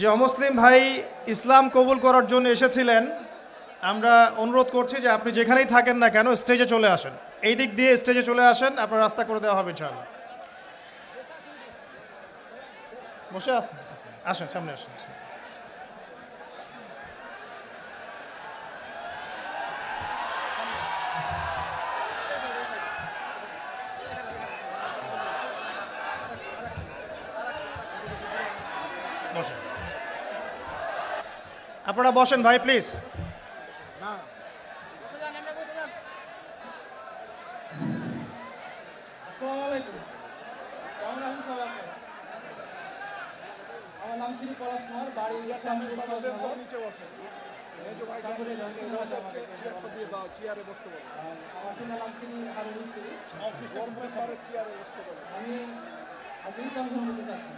যে অমুসলিম ভাই ইসলাম কবুল করার জন্য এসেছিলেন, আমরা অনুরোধ করছি যে আপনি যেখানেই থাকেন না কেন স্টেজে চলে আসেন। এই দিক দিয়ে স্টেজে চলে আসেন, আপনার রাস্তা করে দেওয়া হবে ইনশাআল্লাহ। বসে আসেন, আসেন সামনে আসেন। বসেন, আপনারা বসেন ভাই প্লিজ। আসসালামু আলাইকুম। কেমন আছেন সবাই আপনারা? আমার নাম শ্রী পলাশ কুমার, বাড়ি আমার পিতার নাম শ্রী হারুন মিস্ত্রি। আমি আজকে ইসলাম গ্রহণ করতে চাচ্ছি।